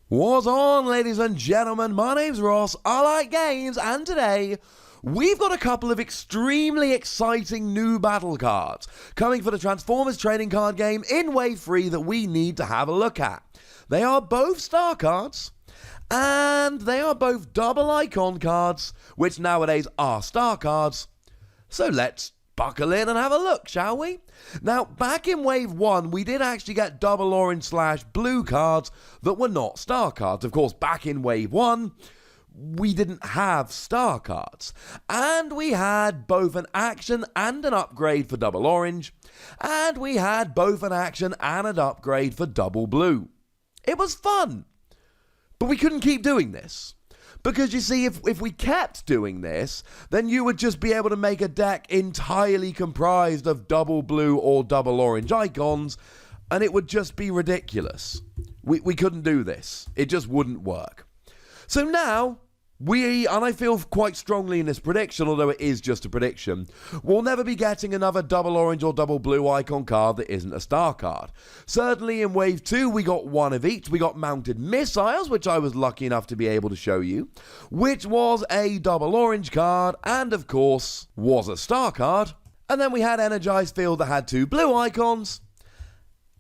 What's on, ladies and gentlemen? My name's Ross, I like games, and today we've got a couple of extremely exciting new battle cards coming for the Transformers trading card game in Wave 3 that we need to have a look at. They are both star cards, and they are both double icon cards, which nowadays are star cards. So let's buckle in and have a look, shall we? Now, back in Wave 1, we did actually get double orange/blue cards that were not star cards. Of course, back in Wave 1, we didn't have star cards. And we had both an action and an upgrade for double orange. And we had both an action and an upgrade for double blue. It was fun. But we couldn't keep doing this. Because you see, if we kept doing this, then you would just be able to make a deck entirely comprised of double blue or double orange icons, and it would just be ridiculous. We couldn't do this. It just wouldn't work. So now, and I feel quite strongly in this prediction, although it is just a prediction, we'll never be getting another double orange or double blue icon card that isn't a star card. Certainly in Wave 2, we got one of each. We got Mounted Missiles, which I was lucky enough to be able to show you, which was a double orange card, and of course, was a star card. And then we had Energized Field that had two blue icons,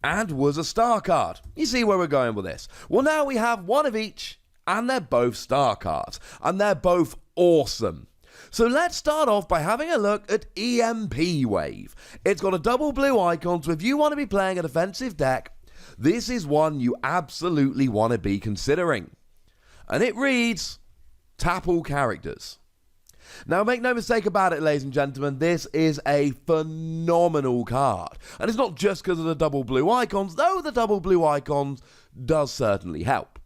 and was a star card. You see where we're going with this. Well, now we have one of each, and they're both star cards, and they're both awesome. So let's start off by having a look at EMP Wave. It's got a double blue icon, so if you want to be playing a defensive deck, this is one you absolutely want to be considering. And it reads, tap all characters. Now, make no mistake about it, ladies and gentlemen, this is a phenomenal card. And it's not just because of the double blue icons, though the double blue icons does certainly help.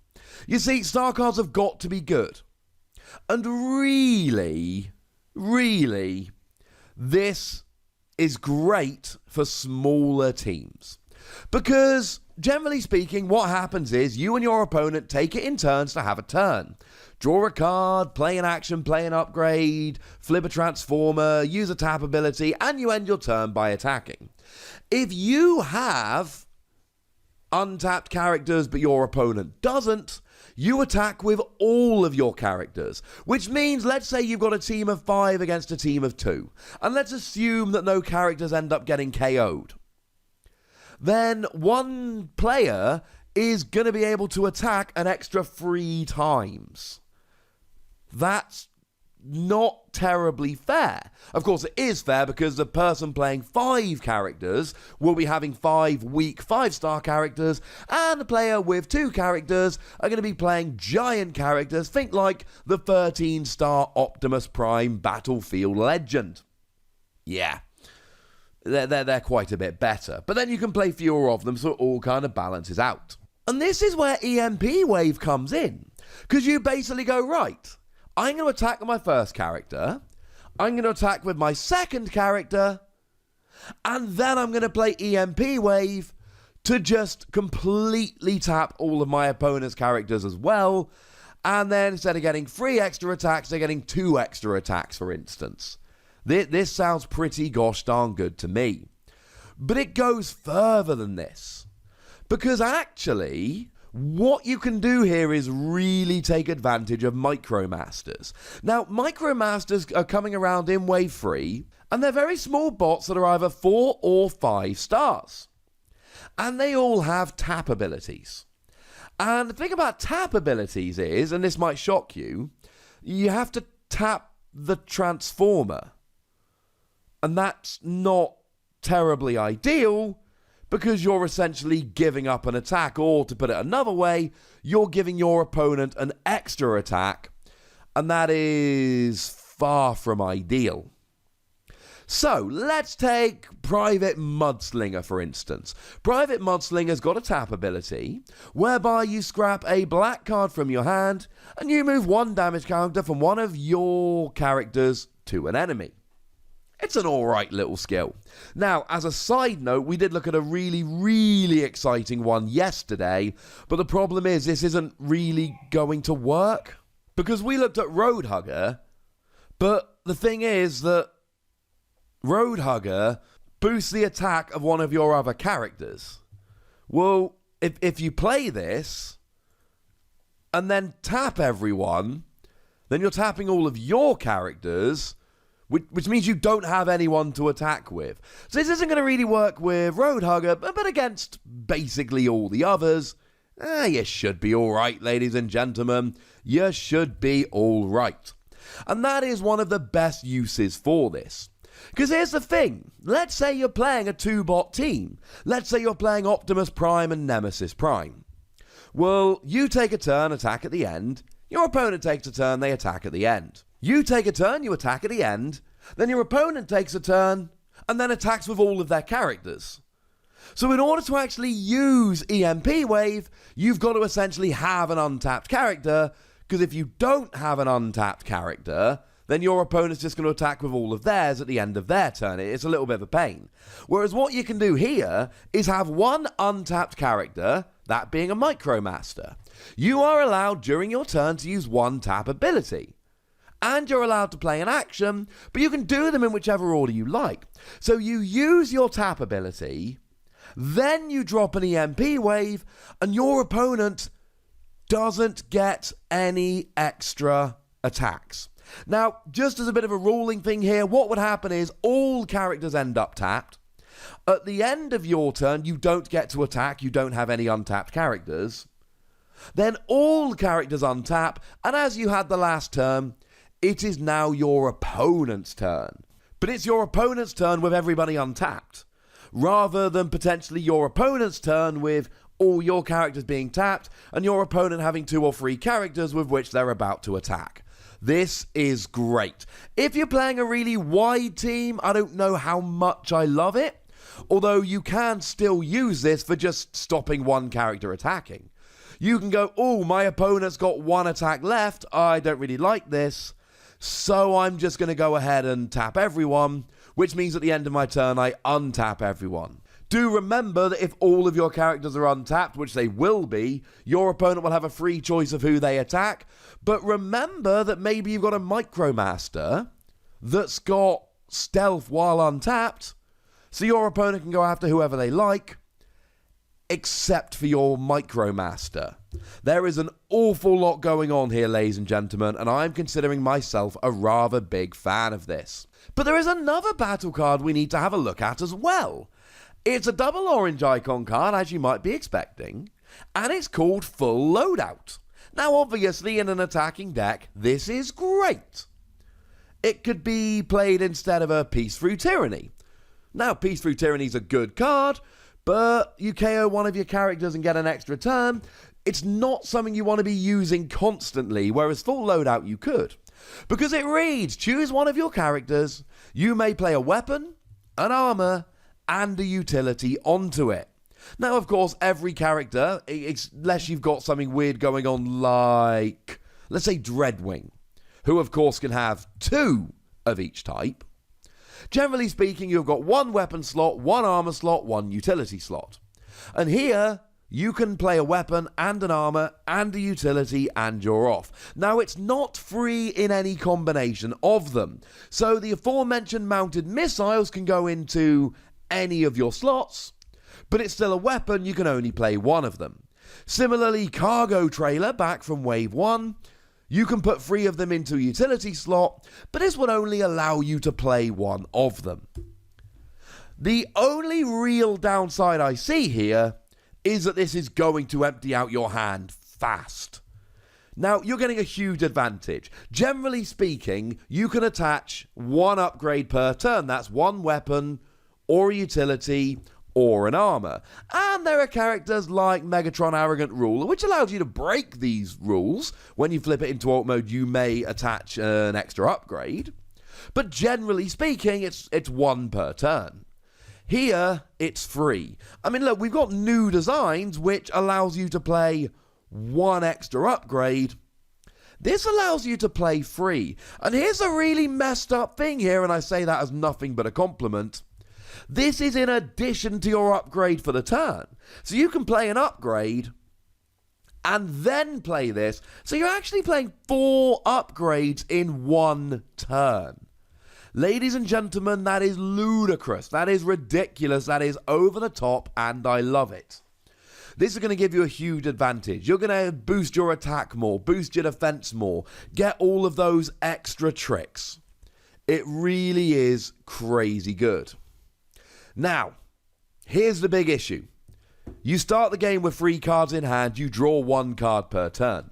You see, star cards have got to be good. And really, this is great for smaller teams. Because, generally speaking, what happens is you and your opponent take it in turns to have a turn. Draw a card, play an action, play an upgrade, flip a transformer, use a tap ability, and you end your turn by attacking. If you have untapped characters but your opponent doesn't, you attack with all of your characters, which means, let's say you've got a team of 5 against a team of 2, and let's assume that no characters end up getting KO'd. Then one player is going to be able to attack an extra 3 times. That's not terribly fair. Of course, it is fair because the person playing 5 characters will be having 5 weak 5-star characters, and the player with 2 characters are going to be playing giant characters. Think like the 13-star Optimus Prime Battlefield Legend. Yeah, they're quite a bit better. But then you can play fewer of them, so it all kind of balances out. And this is where EMP Wave comes in. Because you basically go, right, I'm going to attack with my first character, I'm going to attack with my second character, and then I'm going to play EMP Wave to just completely tap all of my opponent's characters as well, and then instead of getting 3 extra attacks, they're getting 2 extra attacks, for instance. This sounds pretty gosh darn good to me. But it goes further than this, because actually, what you can do here is really take advantage of Micromasters. Now, Micromasters are coming around in Wave 3, and they're very small bots that are either 4 or 5 stars. And they all have tap abilities. And the thing about tap abilities is, and this might shock you, you have to tap the transformer. And that's not terribly ideal, because you're essentially giving up an attack, or to put it another way, you're giving your opponent an extra attack, and that is far from ideal. So, let's take Private Mudslinger, for instance. Private Mudslinger's got a tap ability, whereby you scrap a black card from your hand, and you move 1 damage counter from one of your characters to an enemy. It's an alright little skill. Now, as a side note, we did look at a really exciting one yesterday, but the problem is this isn't really going to work. Because we looked at Roadhugger, but the thing is that Roadhugger boosts the attack of one of your other characters. Well, if you play this, and then tap everyone, then you're tapping all of your characters, which means you don't have anyone to attack with. So this isn't going to really work with Roadhugger, but against basically all the others, you should be alright, ladies and gentlemen. You should be alright. And that is one of the best uses for this. Because here's the thing. Let's say you're playing a 2-bot team. Let's say you're playing Optimus Prime and Nemesis Prime. Well, you take a turn, attack at the end. Your opponent takes a turn, they attack at the end. You take a turn, you attack at the end. Then your opponent takes a turn and then attacks with all of their characters. So in order to actually use EMP Wave, you've got to essentially have an untapped character, because if you don't have an untapped character, then your opponent's just going to attack with all of theirs at the end of their turn. It's a little bit of a pain. Whereas what you can do here is have one untapped character, that being a Micromaster. You are allowed during your turn to use one tap ability. And you're allowed to play an action, but you can do them in whichever order you like. So you use your tap ability, then you drop an EMP Wave, and your opponent doesn't get any extra attacks. Now, just as a bit of a ruling thing here, what would happen is all characters end up tapped. At the end of your turn, you don't get to attack, you don't have any untapped characters. Then all characters untap, and as you had the last turn, it is now your opponent's turn. But it's your opponent's turn with everybody untapped, rather than potentially your opponent's turn with all your characters being tapped and your opponent having 2 or 3 characters with which they're about to attack. This is great. If you're playing a really wide team, I don't know how much I love it, although you can still use this for just stopping one character attacking. You can go, oh, my opponent's got 1 attack left, I don't really like this, so I'm just going to go ahead and tap everyone, which means at the end of my turn I untap everyone. Do remember that if all of your characters are untapped, which they will be, your opponent will have a free choice of who they attack. But remember that maybe you've got a Micromaster that's got stealth while untapped, so your opponent can go after whoever they like, except for your Micromaster. There is an awful lot going on here, ladies and gentlemen, and I'm considering myself a rather big fan of this. But there is another battle card we need to have a look at as well. It's a double orange icon card, as you might be expecting, and it's called Full Loadout. Now, obviously, in an attacking deck, this is great. It could be played instead of a Peace Through Tyranny. Now, Peace Through Tyranny is a good card, but you KO one of your characters and get an extra turn. It's not something you want to be using constantly, whereas Full Loadout you could. Because it reads, choose one of your characters, you may play a weapon, an armor, and a utility onto it. Now, of course, every character, unless you've got something weird going on like, let's say Dreadwing, who of course can have 2 of each type. Generally speaking, you've got 1 weapon slot, 1 armor slot, 1 utility slot. And here, you can play a weapon and an armor and a utility and you're off. Now, it's not free in any combination of them. So the aforementioned mounted missiles can go into any of your slots, but it's still a weapon, you can only play 1 of them. Similarly, Cargo Trailer, back from Wave 1, you can put 3 of them into a utility slot, but this would only allow you to play 1 of them. The only real downside I see here is that this is going to empty out your hand fast. Now, you're getting a huge advantage. Generally speaking, you can attach 1 upgrade per turn. That's 1 weapon, or a utility, or an armor. And there are characters like Megatron Arrogant Ruler, which allows you to break these rules. When you flip it into alt mode, you may attach an extra upgrade. But generally speaking, it's 1 per turn. Here, it's free. I mean, look, we've got new designs, which allows you to play 1 extra upgrade. This allows you to play free. And here's a really messed up thing here, and I say that as nothing but a compliment. This is in addition to your upgrade for the turn. So you can play an upgrade and then play this. So you're actually playing 4 upgrades in 1 turn. Ladies and gentlemen, that is ludicrous. That is ridiculous. That is over the top, and I love it. This is going to give you a huge advantage. You're going to boost your attack more, boost your defense more, get all of those extra tricks. It really is crazy good. Now, here's the big issue. You start the game with 3 cards in hand, you draw 1 card per turn.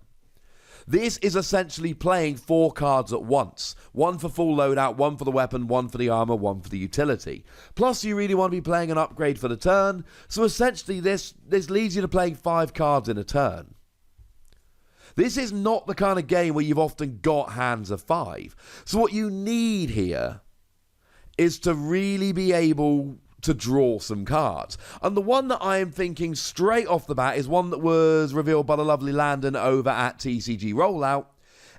This is essentially playing 4 cards at once. 1 for full loadout, 1 for the weapon, 1 for the armor, 1 for the utility. Plus, you really want to be playing an upgrade for the turn, so essentially this leads you to playing 5 cards in a turn. This is not the kind of game where you've often got hands of 5. So what you need here is to really be able to draw some cards. And the one that I am thinking straight off the bat is one that was revealed by the lovely Landon over at TCG Rollout.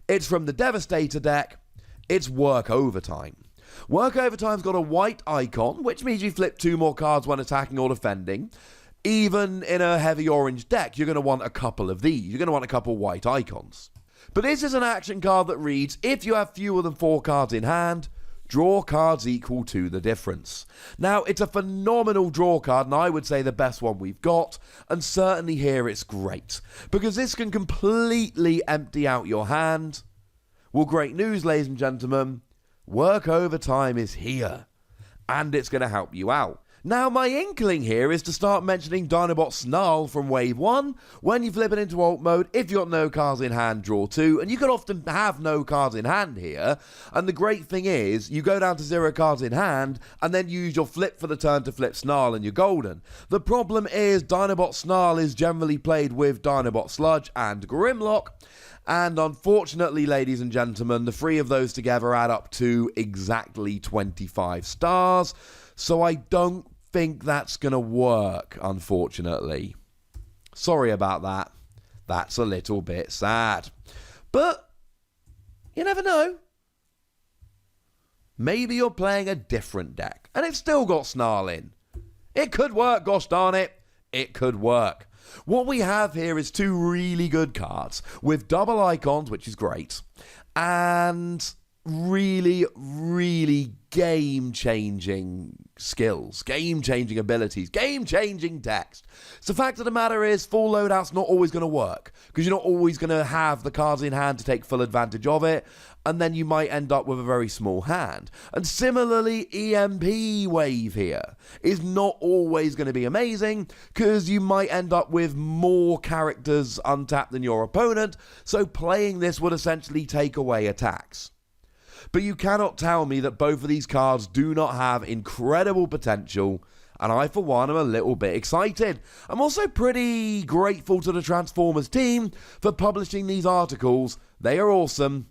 It's from the Devastator deck. It's Work Overtime. Work Overtime's got a white icon, which means you flip 2 more cards when attacking or defending. Even in a heavy orange deck, you're going to want a couple of these. You're going to want a couple white icons. But this is an action card that reads, if you have fewer than 4 cards in hand, draw cards equal to the difference. Now, it's a phenomenal draw card, and I would say the best one we've got, and certainly here it's great, because this can completely empty out your hand. Well, great news, ladies and gentlemen. Work Overtime is here, and it's going to help you out. Now, my inkling here is to start mentioning Dinobot Snarl from Wave 1. When you flip it into alt mode, if you've got no cards in hand, draw 2. And you can often have no cards in hand here. And the great thing is, you go down to 0 cards in hand, and then use your flip for the turn to flip Snarl, and you're golden. The problem is, Dinobot Snarl is generally played with Dinobot Sludge and Grimlock. And unfortunately, ladies and gentlemen, the 3 of those together add up to exactly 25 stars. So I don't think that's going to work, unfortunately. Sorry about that. That's a little bit sad. But you never know. Maybe you're playing a different deck, and it's still got Snarl in. It could work, gosh darn it. It could work. What we have here is 2 really good cards with double icons, which is great, and really, really game-changing skills, game-changing abilities, game-changing text. So the fact of the matter is, full loadout's not always going to work, because you're not always going to have the cards in hand to take full advantage of it, and then you might end up with a very small hand. And similarly, EMP Wave here is not always going to be amazing, because you might end up with more characters untapped than your opponent, so playing this would essentially take away attacks. But you cannot tell me that both of these cards do not have incredible potential, and I, for one, am a little bit excited. I'm also pretty grateful to the Transformers team for publishing these articles. They are awesome,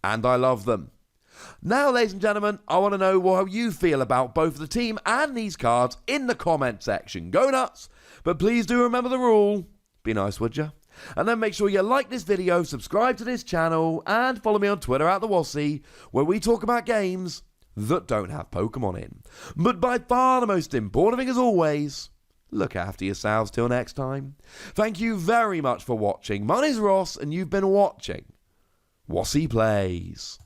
and I love them. Now, ladies and gentlemen, I want to know how you feel about both the team and these cards in the comment section. Go nuts, but please do remember the rule. Be nice, would you? And then make sure you like this video, subscribe to this channel, and follow me on Twitter at the Wossy, where we talk about games that don't have Pokemon in. But by far the most important thing, as always, look after yourselves till next time. Thank you very much for watching. My name's Ross, and you've been watching Wossy Plays.